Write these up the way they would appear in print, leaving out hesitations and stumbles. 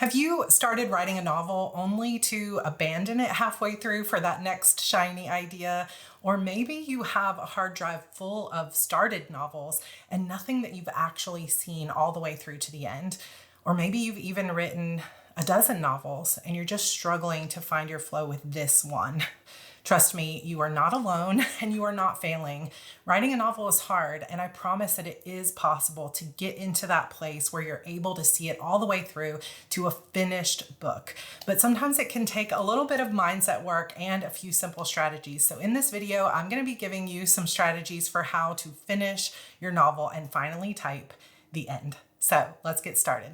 Have you started writing a novel only to abandon it halfway through for that next shiny idea? Or maybe you have a hard drive full of started novels and nothing that you've actually seen all the way through to the end. Or maybe you've even written a dozen novels and you're just struggling to find your flow with this one. Trust me, you are not alone and you are not failing. Writing a novel is hard, and I promise that it is possible to get into that place where you're able to see it all the way through to a finished book. But sometimes it can take a little bit of mindset work and a few simple strategies. So in this video, I'm going to be giving you some strategies for how to finish your novel and finally type the end. So let's get started.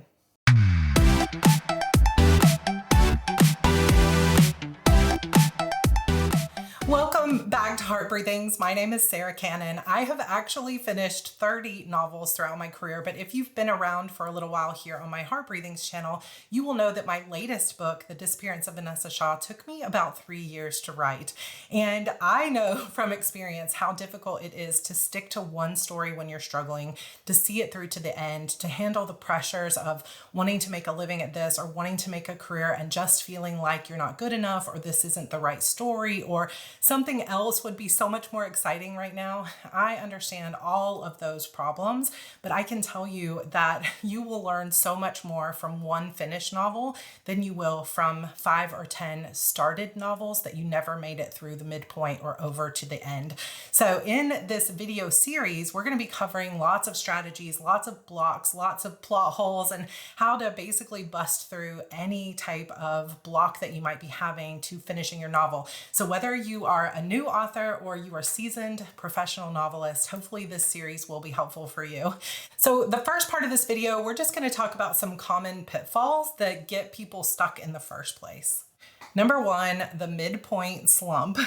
Welcome back to Heart Breathings. My name is Sarra Cannon. I have actually finished 30 novels throughout my career, but if you've been around for a little while here on my Heart Breathings channel, you will know that my latest book, The Disappearance of Vanessa Shaw, took me about 3 years to write. And I know from experience how difficult it is to stick to one story when you're struggling, to see it through to the end, to handle the pressures of wanting to make a living at this or wanting to make a career and just feeling like you're not good enough or this isn't the right story or something else would be so much more exciting right now. I understand all of those problems, but I can tell you that you will learn so much more from one finished novel than you will from 5 or 10 started novels that you never made it through the midpoint or over to the end. So in this video series, we're going to be covering lots of strategies, lots of blocks, lots of plot holes, and how to basically bust through any type of block that you might be having to finishing your novel. So whether you are a new author or you are a seasoned professional novelist, hopefully this series will be helpful for you. So the first part of this video, we're just going to talk about some common pitfalls that get people stuck in the first place. Number one, the midpoint slump.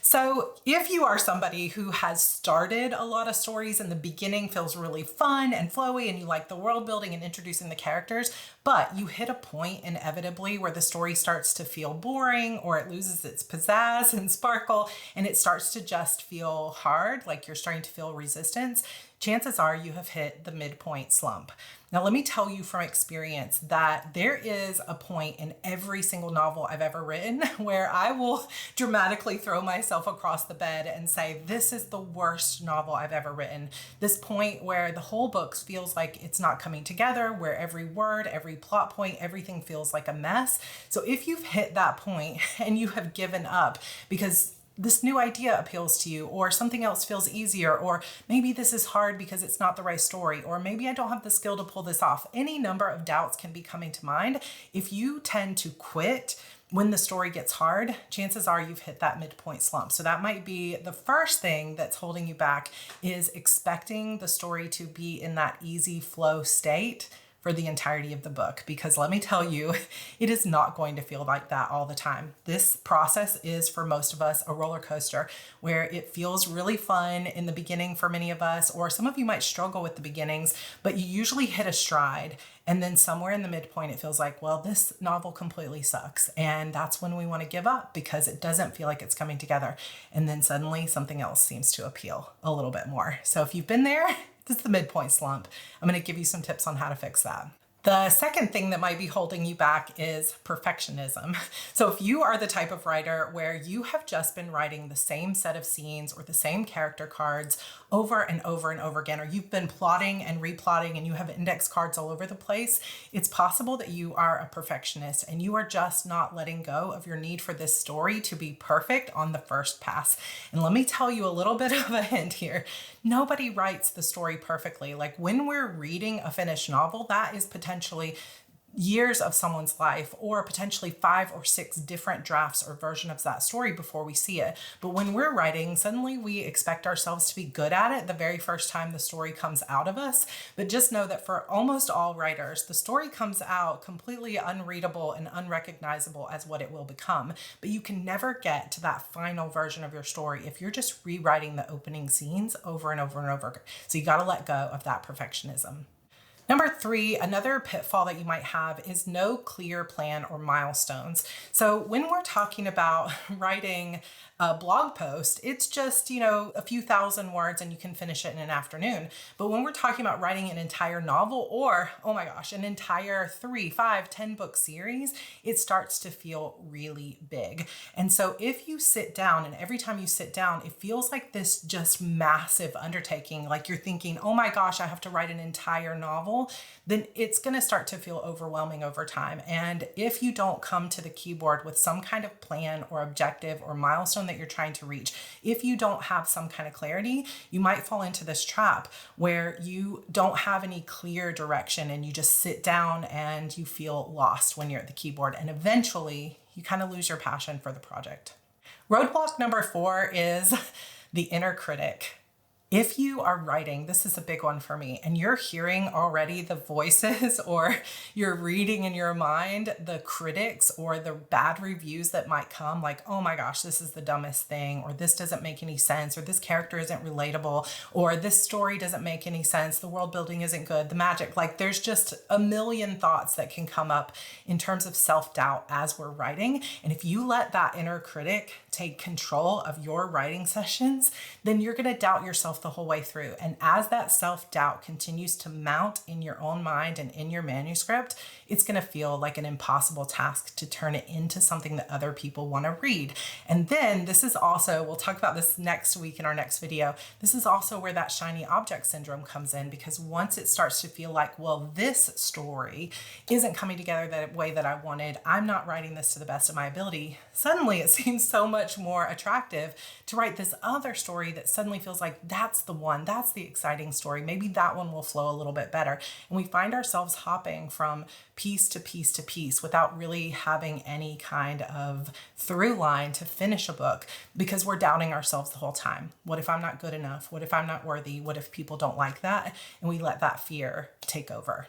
So if you are somebody who has started a lot of stories and the beginning feels really fun and flowy and you like the world building and introducing the characters, but you hit a point inevitably where the story starts to feel boring or it loses its pizzazz and sparkle and it starts to just feel hard, like you're starting to feel resistance, chances are you have hit the midpoint slump. Now, let me tell you from experience that there is a point in every single novel I've ever written where I will dramatically throw myself across the bed and say, this is the worst novel I've ever written. This point where the whole book feels like it's not coming together, where every word, every plot point, everything feels like a mess. So if you've hit that point and you have given up because this new idea appeals to you, or something else feels easier, or maybe this is hard because it's not the right story, or maybe I don't have the skill to pull this off. Any number of doubts can be coming to mind. If you tend to quit when the story gets hard, chances are you've hit that midpoint slump. So that might be the first thing that's holding you back, is expecting the story to be in that easy flow state for the entirety of the book, because let me tell you, it is not going to feel like that all the time. This process is, for most of us, a roller coaster where it feels really fun in the beginning for many of us, or some of you might struggle with the beginnings, but you usually hit a stride. And then somewhere in the midpoint, it feels like, well, this novel completely sucks. And that's when we want to give up because it doesn't feel like it's coming together. And then suddenly something else seems to appeal a little bit more. So if you've been there, this is the midpoint slump. I'm going to give you some tips on how to fix that. The second thing that might be holding you back is perfectionism. So if you are the type of writer where you have just been writing the same set of scenes or the same character cards over and over and over again, or you've been plotting and replotting and you have index cards all over the place, it's possible that you are a perfectionist and you are just not letting go of your need for this story to be perfect on the first pass. And let me tell you a little bit of a hint here. Nobody writes the story perfectly. Like when we're reading a finished novel, that is potentially years of someone's life, or potentially 5 or 6 different drafts or version of that story before we see it. But when we're writing, suddenly we expect ourselves to be good at it the very first time the story comes out of us. But just know that for almost all writers, the story comes out completely unreadable and unrecognizable as what it will become. But you can never get to that final version of your story if you're just rewriting the opening scenes over and over and over. So you got to let go of that perfectionism. Number 3, another pitfall that you might have is no clear plan or milestones. So when we're talking about writing a blog post, it's just, a few thousand words and you can finish it in an afternoon. But when we're talking about writing an entire novel or, oh my gosh, an entire 3, 5, 10 book series, it starts to feel really big. And so if you sit down, and every time you sit down, it feels like this just massive undertaking, like you're thinking, oh my gosh, I have to write an entire novel, then it's going to start to feel overwhelming over time. And if you don't come to the keyboard with some kind of plan or objective or milestone that you're trying to reach, if you don't have some kind of clarity, you might fall into this trap where you don't have any clear direction and you just sit down and you feel lost when you're at the keyboard, and eventually you kind of lose your passion for the project. Roadblock number 4 is the inner critic. If you are writing, this is a big one for me, and you're hearing already the voices or you're reading in your mind the critics or the bad reviews that might come, like, oh my gosh, this is the dumbest thing, or this doesn't make any sense, or this character isn't relatable, or this story doesn't make any sense, the world building isn't good, the magic, like there's just a million thoughts that can come up in terms of self-doubt as we're writing. And if you let that inner critic take control of your writing sessions, then you're going to doubt yourself the whole way through. And as that self-doubt continues to mount in your own mind and in your manuscript, it's going to feel like an impossible task to turn it into something that other people want to read. And then this is also, we'll talk about this next week in our next video, this is also where that shiny object syndrome comes in, because once it starts to feel like, well, this story isn't coming together the way that I wanted, I'm not writing this to the best of my ability, suddenly it seems so much more attractive to write this other story that suddenly feels like that's the one, that's the exciting story. Maybe that one will flow a little bit better. And we find ourselves hopping from piece to piece to piece without really having any kind of through line to finish a book, because we're doubting ourselves the whole time. What if I'm not good enough? What if I'm not worthy? What if people don't like that? And we let that fear take over.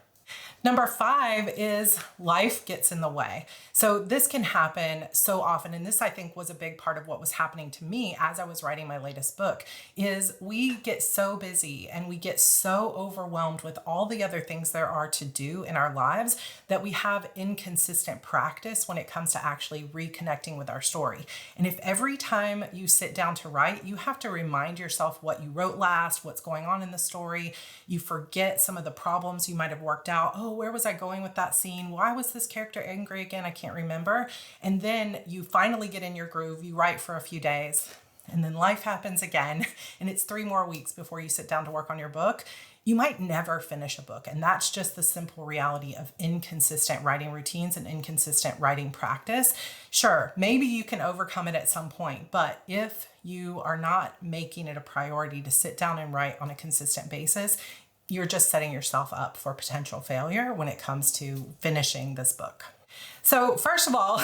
Number 5 is life gets in the way. So this can happen so often. And this, I think, was a big part of what was happening to me as I was writing my latest book, is we get so busy and we get so overwhelmed with all the other things there are to do in our lives that we have inconsistent practice when it comes to actually reconnecting with our story. And if every time you sit down to write, you have to remind yourself what you wrote last, what's going on in the story, you forget some of the problems you might have worked out. Oh, where was I going with that scene? Why was this character angry again? I can't remember. And then you finally get in your groove, you write for a few days, and then life happens again, and it's 3 more weeks before you sit down to work on your book. You might never finish a book. And that's just the simple reality of inconsistent writing routines and inconsistent writing practice. Sure, maybe you can overcome it at some point, but if you are not making it a priority to sit down and write on a consistent basis, you're just setting yourself up for potential failure when it comes to finishing this book. So first of all,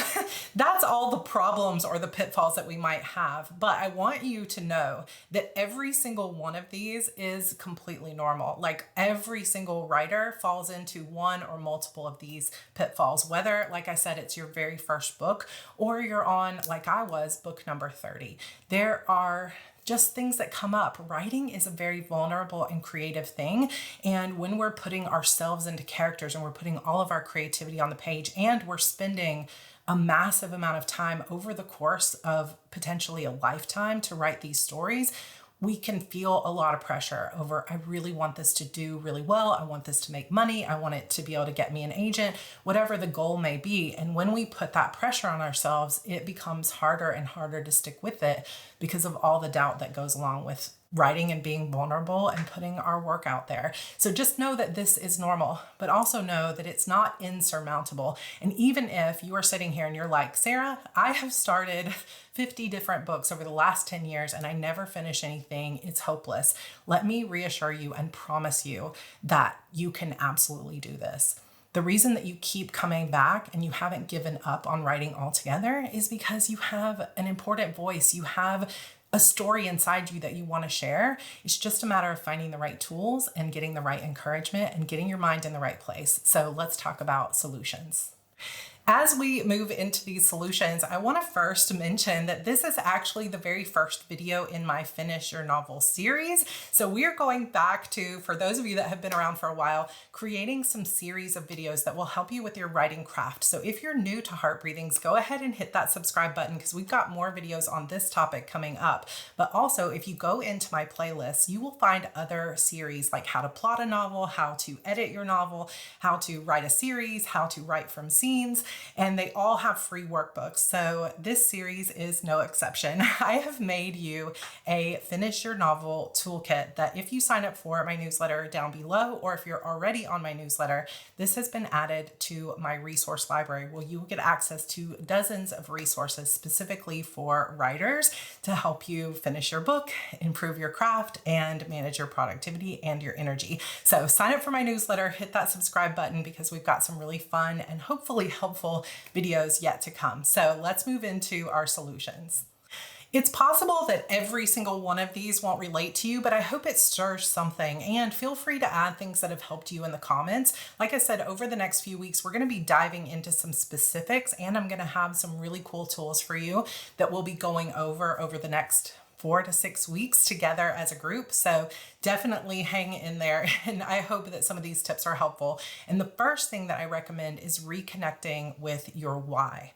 that's all the problems or the pitfalls that we might have. But I want you to know that every single one of these is completely normal. Like every single writer falls into one or multiple of these pitfalls, whether, like I said, it's your very first book or you're on, like I was, book number 30. There are just things that come up. Writing is a very vulnerable and creative thing. And when we're putting ourselves into characters and we're putting all of our creativity on the page and we're spending a massive amount of time over the course of potentially a lifetime to write these stories, we can feel a lot of pressure over, I really want this to do really well. I want this to make money. I want it to be able to get me an agent, whatever the goal may be. And when we put that pressure on ourselves, it becomes harder and harder to stick with it because of all the doubt that goes along with writing and being vulnerable and putting our work out there. So just know that this is normal, but also know that it's not insurmountable. And even if you are sitting here and you're like, Sarah, I have started 50 different books over the last 10 years and I never finish anything, it's hopeless. Let me reassure you and promise you that you can absolutely do this. The reason that you keep coming back and you haven't given up on writing altogether is because you have an important voice. You have a story inside you that you want to share. It's just a matter of finding the right tools and getting the right encouragement and getting your mind in the right place. So let's talk about solutions. As we move into these solutions, I want to first mention that this is actually the very first video in my Finish Your Novel series. So we are going back to, for those of you that have been around for a while, creating some series of videos that will help you with your writing craft. So if you're new to Heart Breathings, go ahead and hit that subscribe button because we've got more videos on this topic coming up. But also, if you go into my playlist, you will find other series like how to plot a novel, how to edit your novel, how to write a series, how to write from scenes, and they all have free workbooks. So this series is no exception. I have made you a Finish Your Novel toolkit that if you sign up for my newsletter down below, or if you're already on my newsletter, this has been added to my resource library where you will get access to dozens of resources specifically for writers to help you finish your book, improve your craft, and manage your productivity and your energy. So sign up for my newsletter, hit that subscribe button because we've got some really fun and hopefully helpful videos yet to come. So let's move into our solutions. It's possible that every single one of these won't relate to you, but I hope it stirs something, and feel free to add things that have helped you in the comments. Like I said, over the next few weeks, we're going to be diving into some specifics, and I'm going to have some really cool tools for you that we'll be going over the next 4 to 6 weeks together as a group. So definitely hang in there. And I hope that some of these tips are helpful. And the first thing that I recommend is reconnecting with your why.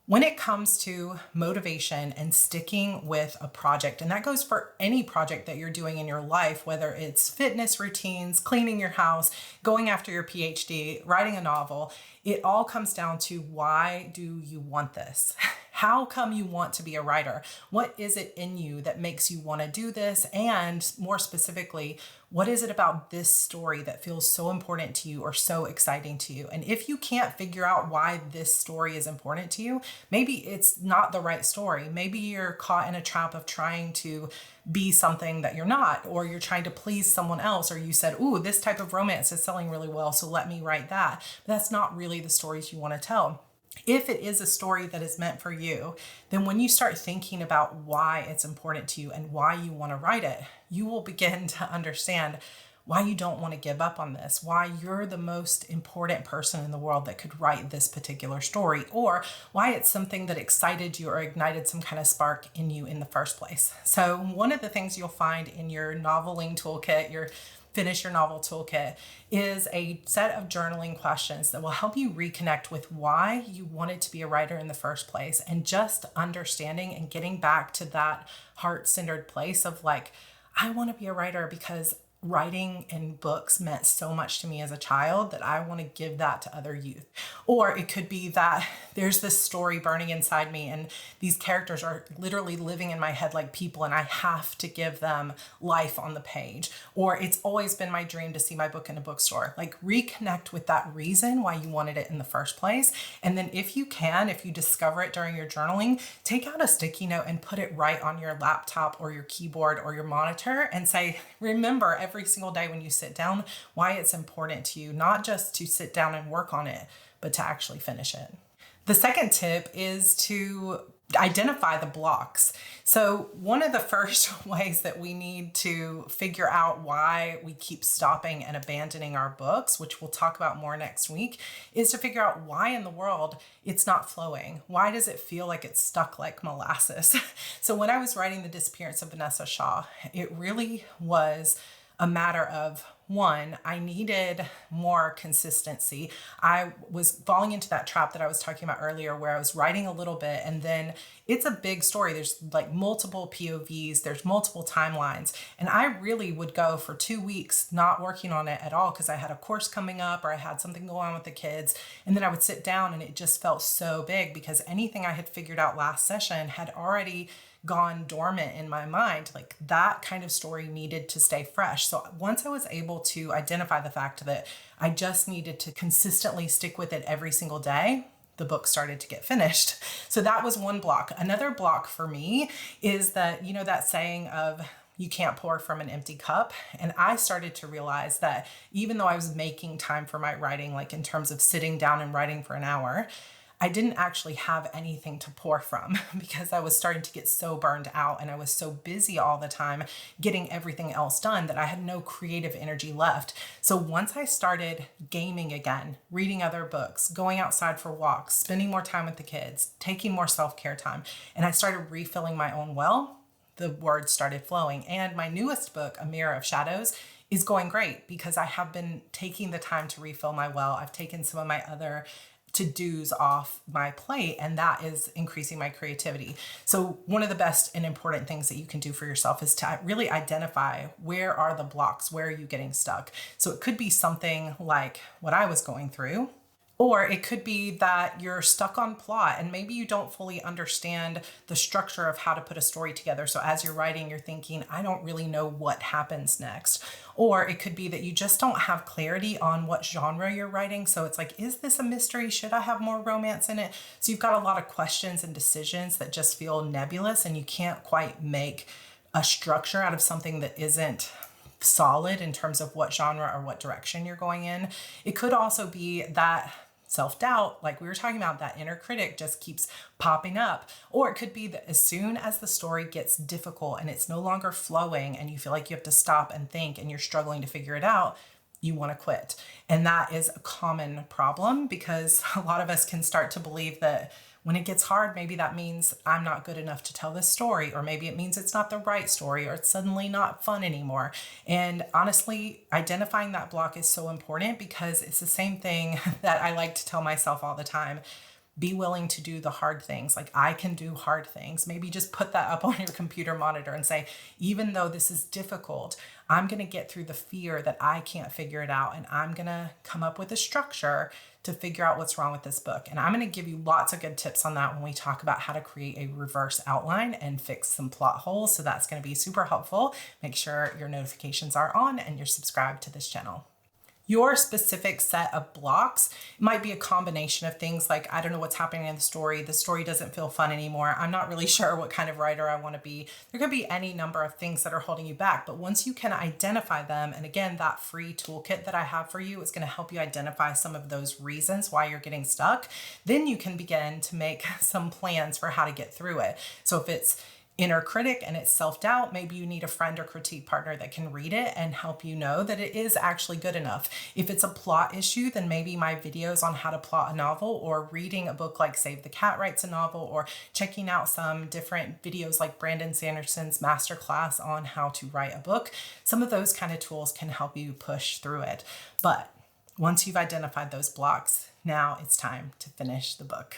When it comes to motivation and sticking with a project, and that goes for any project that you're doing in your life, whether it's fitness routines, cleaning your house, going after your PhD, writing a novel, it all comes down to why do you want this? How come you want to be a writer? What is it in you that makes you want to do this? And more specifically, what is it about this story that feels so important to you or so exciting to you? And if you can't figure out why this story is important to you, maybe it's not the right story. Maybe you're caught in a trap of trying to be something that you're not, or you're trying to please someone else, or you said, ooh, this type of romance is selling really well, so let me write that. But that's not really the stories you want to tell. If it is a story that is meant for you, then when you start thinking about why it's important to you and why you want to write it, you will begin to understand why you don't want to give up on this, why you're the most important person in the world that could write this particular story, or why it's something that excited you or ignited some kind of spark in you in the first place. So one of the things you'll find in your noveling toolkit, your Finish Your Novel toolkit, is a set of journaling questions that will help you reconnect with why you wanted to be a writer in the first place, and just understanding and getting back to that heart-centered place of like, I want to be a writer because writing and books meant so much to me as a child that I want to give that to other youth. Or it could be that there's this story burning inside me and these characters are literally living in my head like people and I have to give them life on the page. Or it's always been my dream to see my book in a bookstore. Like, reconnect with that reason why you wanted it in the first place. And then if you discover it during your journaling, take out a sticky note and put it right on your laptop or your keyboard or your monitor and say, remember every single day when you sit down why it's important to you, not just to sit down and work on it, but to actually finish it. The second tip is to identify the blocks. So one of the first ways that we need to figure out why we keep stopping and abandoning our books, which we'll talk about more next week, is to figure out why in the world it's not flowing. Why does it feel like it's stuck like molasses? So when I was writing The Disappearance of Vanessa Shaw, it really was a matter of, one, I needed more consistency. I was falling into that trap that I was talking about earlier where I was writing a little bit and then it's a big story. There's like multiple POVs, there's multiple timelines. And I really would go for 2 weeks not working on it at all because I had a course coming up or I had something going on with the kids. And then I would sit down and it just felt so big because anything I had figured out last session had already gone dormant in my mind. Like, that kind of story needed to stay fresh. So once I was able to identify the fact that I just needed to consistently stick with it every single day, the book started to get finished. So that was one block. Another block for me is that, you know, that saying of you can't pour from an empty cup. And I started to realize that even though I was making time for my writing, like in terms of sitting down and writing for an hour, I didn't actually have anything to pour from because I was starting to get so burned out and I was so busy all the time getting everything else done that I had no creative energy left. So once I started gaming again, reading other books, going outside for walks, spending more time with the kids, taking more self-care time, and I started refilling my own well, the words started flowing. And my newest book, A Mirror of Shadows, is going great because I have been taking the time to refill my well. I've taken some of my other to-dos off my plate, and that is increasing my creativity. So one of the best and important things that you can do for yourself is to really identify where are the blocks, where are you getting stuck. So it could be something like what I was going through, or it could be that you're stuck on plot and maybe you don't fully understand the structure of how to put a story together. So as you're writing, you're thinking, I don't really know what happens next. Or it could be that you just don't have clarity on what genre you're writing. So it's like, is this a mystery? Should I have more romance in it? So you've got a lot of questions and decisions that just feel nebulous and you can't quite make a structure out of something that isn't solid in terms of what genre or what direction you're going in. It could also be that self-doubt, like we were talking about, that inner critic just keeps popping up. Or it could be that as soon as the story gets difficult and it's no longer flowing and you feel like you have to stop and think and you're struggling to figure it out, you want to quit. And that is a common problem because a lot of us can start to believe that when it gets hard, maybe that means I'm not good enough to tell this story, or maybe it means it's not the right story, or it's suddenly not fun anymore. And honestly, identifying that block is so important because it's the same thing that I like to tell myself all the time. Be willing to do the hard things. Like, I can do hard things. Maybe just put that up on your computer monitor and say, even though this is difficult, I'm going to get through the fear that I can't figure it out. And I'm going to come up with a structure to figure out what's wrong with this book. And I'm going to give you lots of good tips on that when we talk about how to create a reverse outline and fix some plot holes. So that's going to be super helpful. Make sure your notifications are on and you're subscribed to this channel. Your specific set of blocks might be a combination of things like, I don't know what's happening in the story doesn't feel fun anymore, I'm not really sure what kind of writer I want to be. There could be any number of things that are holding you back, but once you can identify them, and again, that free toolkit that I have for you is going to help you identify some of those reasons why you're getting stuck, then you can begin to make some plans for how to get through it. So if it's inner critic and it's self-doubt, maybe you need a friend or critique partner that can read it and help you know that it is actually good enough. If it's a plot issue, then maybe my videos on how to plot a novel, or reading a book like Save the Cat Writes a Novel, or checking out some different videos like Brandon Sanderson's masterclass on how to write a book. Some of those kind of tools can help you push through it. But once you've identified those blocks, now it's time to finish the book.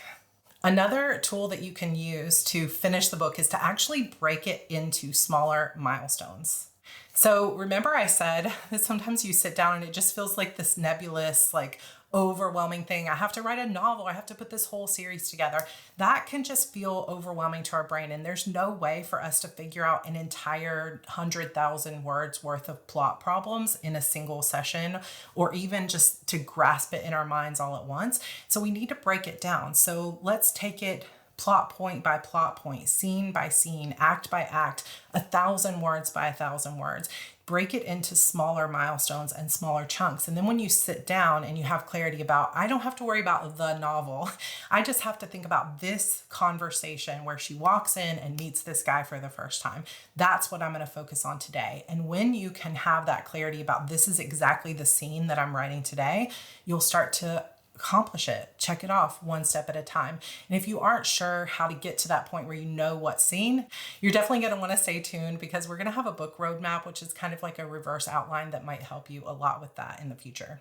Another tool that you can use to finish the book is to actually break it into smaller milestones. So remember I said that sometimes you sit down and it just feels like this nebulous, like overwhelming thing. I have to write a novel. I have to put this whole series together. That can just feel overwhelming to our brain. And there's no way for us to figure out an entire 100,000 words worth of plot problems in a single session, or even just to grasp it in our minds all at once. So we need to break it down. So let's take it plot point by plot point, scene by scene, act by act, 1,000 words by 1,000 words. Break it into smaller milestones and smaller chunks. And then when you sit down and you have clarity about, I don't have to worry about the novel. I just have to think about this conversation where she walks in and meets this guy for the first time. That's what I'm going to focus on today. And when you can have that clarity about, this is exactly the scene that I'm writing today, you'll start to accomplish it. Check it off one step at a time. And if you aren't sure how to get to that point where you know what scene, you're definitely going to want to stay tuned, because we're going to have a book roadmap, which is kind of like a reverse outline that might help you a lot with that in the future.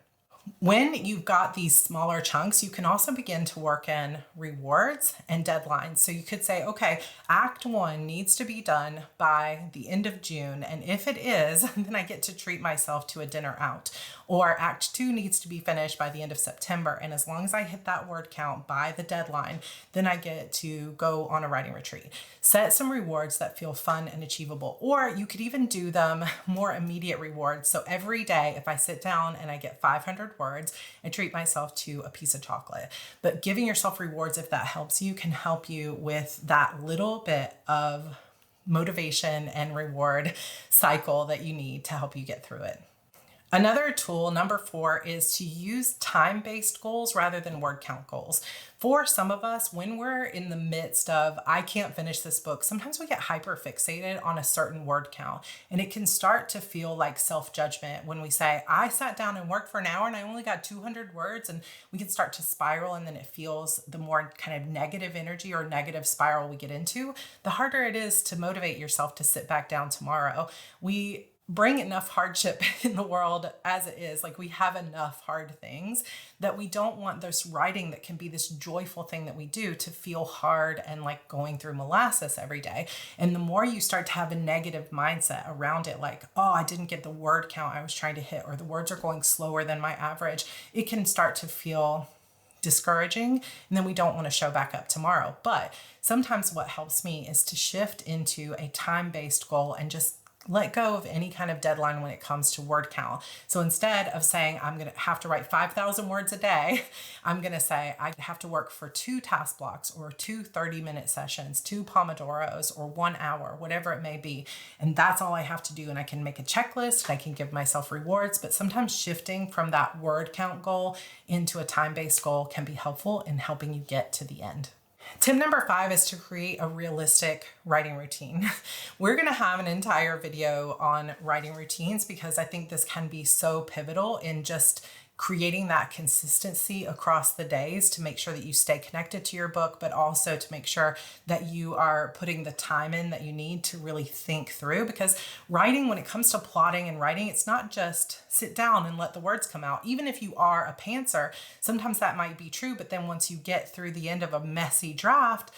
When you've got these smaller chunks, you can also begin to work in rewards and deadlines. So you could say, okay, Act 1 needs to be done by the end of June. And if it is, then I get to treat myself to a dinner out. Or Act 2 needs to be finished by the end of September. And as long as I hit that word count by the deadline, then I get to go on a writing retreat. Set some rewards that feel fun and achievable. Or you could even do them more immediate rewards. So every day, if I sit down and I get 500 words, I treat myself to a piece of chocolate. But giving yourself rewards, if that helps you, can help you with that little bit of motivation and reward cycle that you need to help you get through it. Another tool, number 4, is to use time-based goals rather than word count goals. For some of us, when we're in the midst of, I can't finish this book, sometimes we get hyper fixated on a certain word count. And it can start to feel like self-judgment when we say, I sat down and worked for an hour and I only got 200 words. And we can start to spiral, and then it feels the more kind of negative energy or negative spiral we get into, the harder it is to motivate yourself to sit back down tomorrow. We bring enough hardship in the world as it is. Like, we have enough hard things that we don't want this writing that can be this joyful thing that we do to feel hard and like going through molasses every day. And the more you start to have a negative mindset around it, like, oh, I didn't get the word count I was trying to hit, or the words are going slower than my average, it can start to feel discouraging, and then we don't want to show back up tomorrow. But sometimes what helps me is to shift into a time-based goal and just let go of any kind of deadline when it comes to word count. So instead of saying I'm going to have to write 5,000 words a day, I'm going to say I have to work for 2 task blocks, or 2 30-minute sessions, 2 Pomodoros, or 1 hour, whatever it may be. And that's all I have to do. And I can make a checklist, I can give myself rewards, but sometimes shifting from that word count goal into a time-based goal can be helpful in helping you get to the end. Tip number 5 is to create a realistic writing routine. We're going to have an entire video on writing routines because I think this can be so pivotal in just creating that consistency across the days to make sure that you stay connected to your book, but also to make sure that you are putting the time in that you need to really think through. Because writing, when it comes to plotting and writing, it's not just sit down and let the words come out. Even if you are a pantser, sometimes that might be true, but then once you get through the end of a messy draft,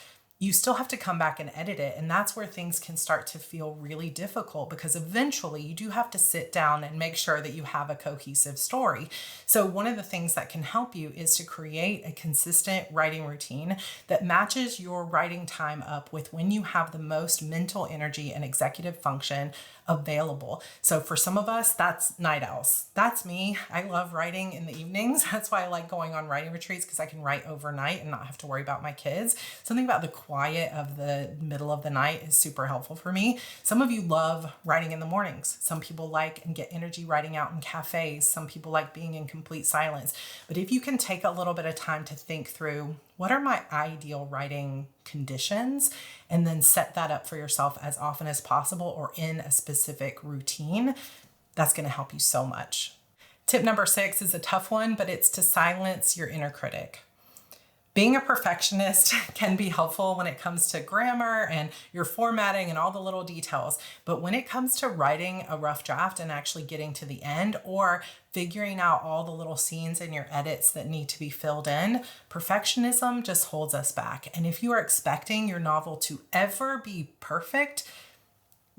you still have to come back and edit it. And that's where things can start to feel really difficult, because eventually you do have to sit down and make sure that you have a cohesive story. So one of the things that can help you is to create a consistent writing routine that matches your writing time up with when you have the most mental energy and executive function available. So for some of us, that's night owls. That's me. I love writing in the evenings. That's why I like going on writing retreats, because I can write overnight and not have to worry about my kids. Something about the quiet of the middle of the night is super helpful for me. Some of you love writing in the mornings. Some people like and get energy writing out in cafes. Some people like being in complete silence. But if you can take a little bit of time to think through, what are my ideal writing conditions, and then set that up for yourself as often as possible or in a specific routine, that's going to help you so much. Tip number 6 is a tough one, but it's to silence your inner critic. Being a perfectionist can be helpful when it comes to grammar and your formatting and all the little details. But when it comes to writing a rough draft and actually getting to the end, or figuring out all the little scenes in your edits that need to be filled in, perfectionism just holds us back. And if you are expecting your novel to ever be perfect,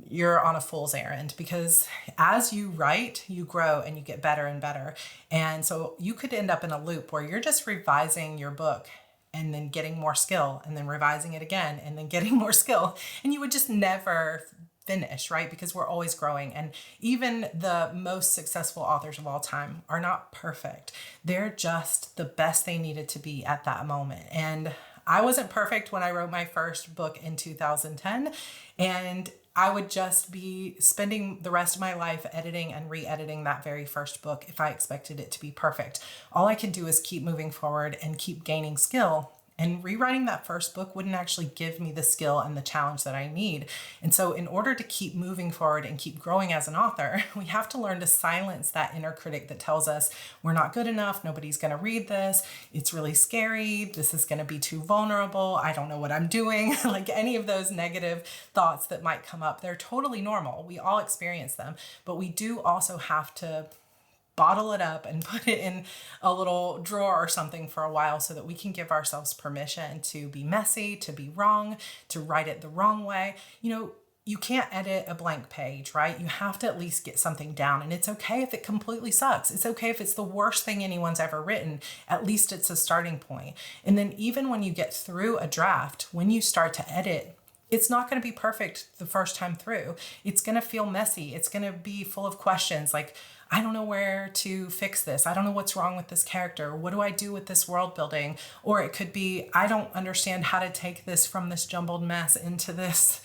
you're on a fool's errand, because as you write, you grow and you get better and better. And so you could end up in a loop where you're just revising your book and then getting more skill, and then revising it again, and then getting more skill. And you would just never finish, right? Because we're always growing. And even the most successful authors of all time are not perfect. They're just the best they needed to be at that moment. And I wasn't perfect when I wrote my first book in 2010. And I would just be spending the rest of my life editing and re-editing that very first book if I expected it to be perfect. All I can do is keep moving forward and keep gaining skill. And rewriting that first book wouldn't actually give me the skill and the challenge that I need. And so in order to keep moving forward and keep growing as an author, we have to learn to silence that inner critic that tells us we're not good enough, nobody's going to read this, it's really scary, this is going to be too vulnerable, I don't know what I'm doing. Like any of those negative thoughts that might come up, they're totally normal. We all experience them, but we do also have to bottle it up and put it in a little drawer or something for a while, so that we can give ourselves permission to be messy, to be wrong, to write it the wrong way. You can't edit a blank page, right? You have to at least get something down. And it's okay if it completely sucks. It's okay if it's the worst thing anyone's ever written. At least it's a starting point. And then even when you get through a draft, when you start to edit, it's not going to be perfect the first time through. It's going to feel messy. It's going to be full of questions like, I don't know where to fix this. I don't know what's wrong with this character. What do I do with this world building? Or it could be, I don't understand how to take this from this jumbled mess into this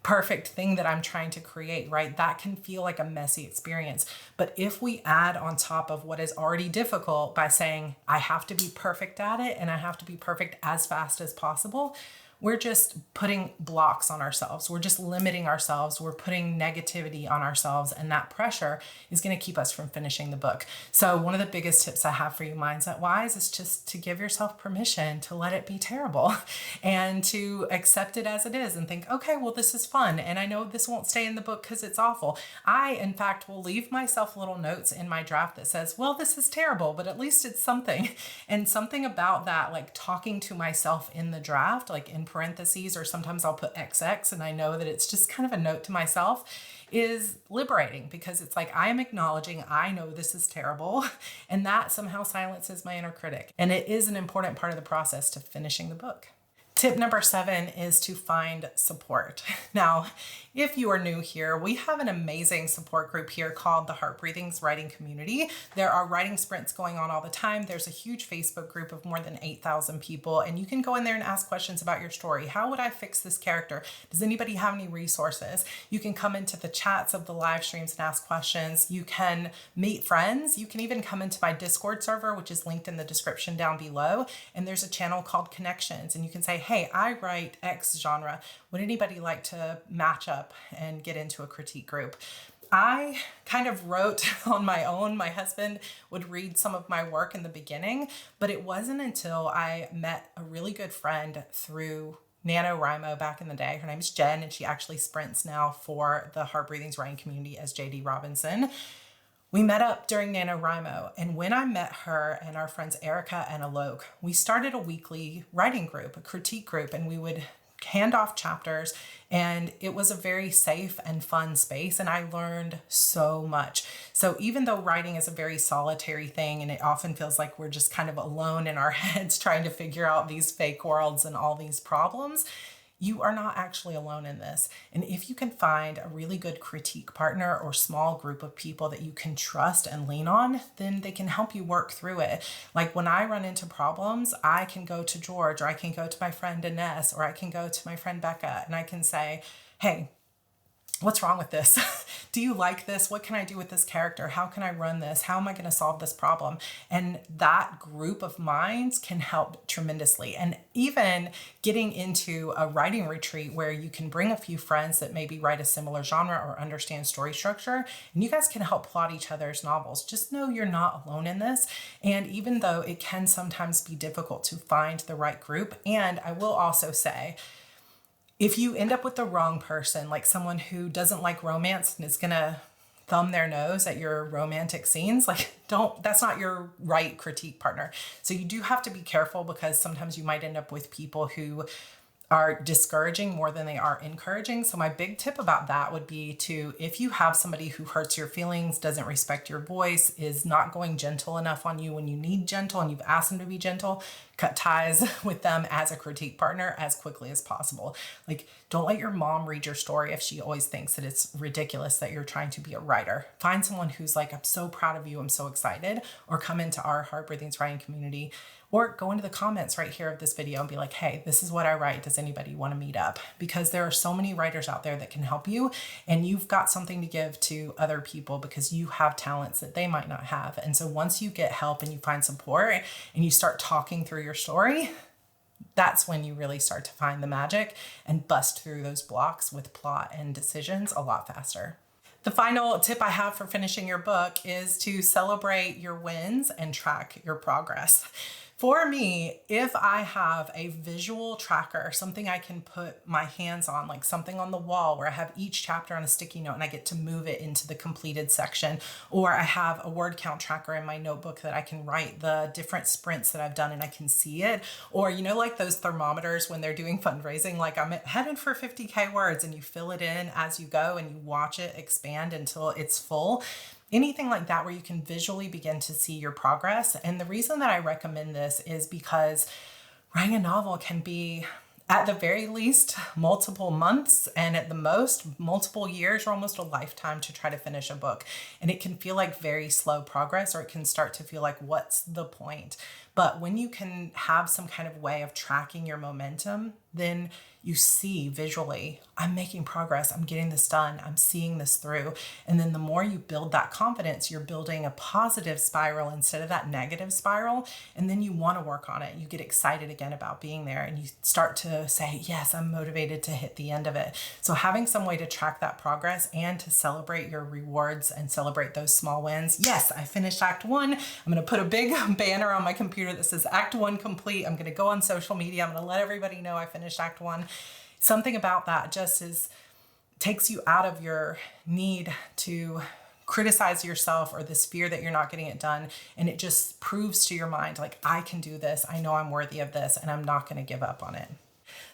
perfect thing that I'm trying to create, right? That can feel like a messy experience. But if we add on top of what is already difficult by saying, I have to be perfect at it and I have to be perfect as fast as possible, we're just putting blocks on ourselves. We're just limiting ourselves. We're putting negativity on ourselves, and that pressure is going to keep us from finishing the book. So one of the biggest tips I have for you mindset wise is just to give yourself permission to let it be terrible and to accept it as it is and think, okay, well, this is fun. And I know this won't stay in the book because it's awful. I, in fact, will leave myself little notes in my draft that says, well, this is terrible, but at least it's something. And something about that, like talking to myself in the draft, like in parentheses, or sometimes I'll put XX and I know that it's just kind of a note to myself, is liberating, because it's like I am acknowledging I know this is terrible, and that somehow silences my inner critic. And it is an important part of the process to finishing the book. Tip number 7 is to find support. Now, if you are new here, we have an amazing support group here called the Heart Breathings Writing Community. There are writing sprints going on all the time. There's a huge Facebook group of more than 8,000 people, and you can go in there and ask questions about your story. How would I fix this character? Does anybody have any resources? You can come into the chats of the live streams and ask questions. You can meet friends. You can even come into my Discord server, which is linked in the description down below. And there's a channel called Connections, and you can say, hey, I write X genre. Would anybody like to match up and get into a critique group? I kind of wrote on my own. My husband would read some of my work in the beginning, but it wasn't until I met a really good friend through NaNoWriMo back in the day. Her name is Jen, and she actually sprints now for the Heart Breathings Writing Community as JD Robinson. We met up during NaNoWriMo, and when I met her and our friends Erica and Alok, we started a weekly writing group, a critique group, and we would hand off chapters, and it was a very safe and fun space, and I learned so much. So even though writing is a very solitary thing, and it often feels like we're just kind of alone in our heads trying to figure out these fake worlds and all these problems, you are not actually alone in this. And if you can find a really good critique partner or small group of people that you can trust and lean on, then they can help you work through it. Like when I run into problems, I can go to George, or I can go to my friend Ines, or I can go to my friend Becca, and I can say, hey, what's wrong with this? Do you like this? What can I do with this character? How can I run this? How am I going to solve this problem? And that group of minds can help tremendously. And even getting into a writing retreat where you can bring a few friends that maybe write a similar genre or understand story structure, and you guys can help plot each other's novels. Just know you're not alone in this. And even though it can sometimes be difficult to find the right group, and I will also say, if you end up with the wrong person, like someone who doesn't like romance and is gonna thumb their nose at your romantic scenes, like that's not your right critique partner. So you do have to be careful, because sometimes you might end up with people who are discouraging more than they are encouraging. So my big tip about that would be to, if you have somebody who hurts your feelings, doesn't respect your voice, is not going gentle enough on you when you need gentle and you've asked them to be gentle, cut ties with them as a critique partner as quickly as possible. Like, don't let your mom read your story if she always thinks that it's ridiculous that you're trying to be a writer. Find someone who's like, I'm so proud of you, I'm so excited, or come into our Heart Breathings Writing Community, or go into the comments right here of this video and be like, hey, this is what I write. Does anybody want to meet up? Because there are so many writers out there that can help you, and you've got something to give to other people because you have talents that they might not have. And so once you get help and you find support and you start talking through your story, that's when you really start to find the magic and bust through those blocks with plot and decisions a lot faster. The final tip I have for finishing your book is to celebrate your wins and track your progress. For me, if I have a visual tracker, something I can put my hands on, like something on the wall where I have each chapter on a sticky note and I get to move it into the completed section, or I have a word count tracker in my notebook that I can write the different sprints that I've done and I can see it, or like those thermometers when they're doing fundraising, like I'm headed for 50K words, and you fill it in as you go and you watch it expand until it's full. Anything like that where you can visually begin to see your progress. And the reason that I recommend this is because writing a novel can be, at the very least, multiple months, and at the most, multiple years or almost a lifetime to try to finish a book. And it can feel like very slow progress, or it can start to feel like, what's the point? But when you can have some kind of way of tracking your momentum, then you see visually, I'm making progress, I'm getting this done, I'm seeing this through. And then the more you build that confidence, you're building a positive spiral instead of that negative spiral. And then you want to work on it. You get excited again about being there and you start to say, yes, I'm motivated to hit the end of it. So having some way to track that progress and to celebrate your rewards and celebrate those small wins. Yes, I finished Act 1. I'm going to put a big banner on my computer that says Act 1 complete. I'm going to go on social media. I'm going to let everybody know I finished Act 1. Something about that just takes you out of your need to criticize yourself or this fear that you're not getting it done. And it just proves to your mind, like, I can do this. I know I'm worthy of this and I'm not going to give up on it.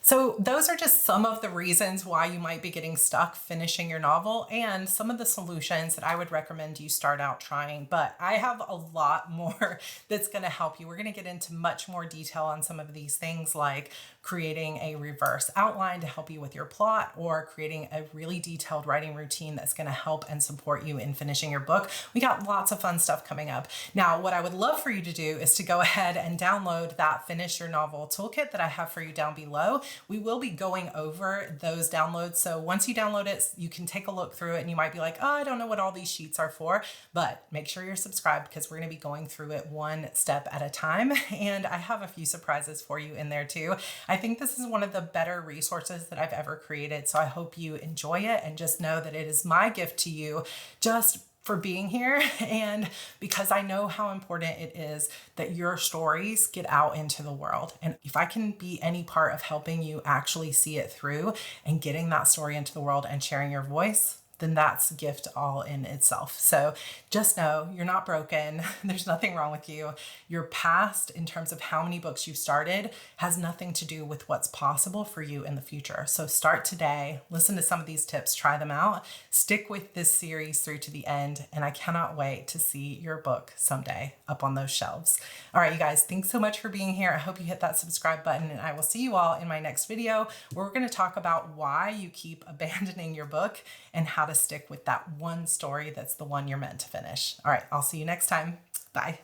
So those are just some of the reasons why you might be getting stuck finishing your novel and some of the solutions that I would recommend you start out trying. But I have a lot more that's going to help you. We're going to get into much more detail on some of these things, like creating a reverse outline to help you with your plot, or creating a really detailed writing routine that's going to help and support you in finishing your book. We got lots of fun stuff coming up. Now, what I would love for you to do is to go ahead and download that Finish Your Novel toolkit that I have for you down below. We will be going over those downloads. So once you download it, you can take a look through it and you might be like, oh, I don't know what all these sheets are for, but make sure you're subscribed because we're going to be going through it one step at a time. And I have a few surprises for you in there too. I think this is one of the better resources that I've ever created. So I hope you enjoy it and just know that it is my gift to you just for being here, and because I know how important it is that your stories get out into the world. And if I can be any part of helping you actually see it through and getting that story into the world and sharing your voice, then that's a gift all in itself. So just know you're not broken. There's nothing wrong with you. Your past, in terms of how many books you've started, has nothing to do with what's possible for you in the future. So start today, listen to some of these tips, try them out, stick with this series through to the end, and I cannot wait to see your book someday up on those shelves. All right, you guys, thanks so much for being here. I hope you hit that subscribe button, and I will see you all in my next video, where we're going to talk about why you keep abandoning your book and how to stick with that one story that's the one you're meant to finish. All right, I'll see you next time. Bye.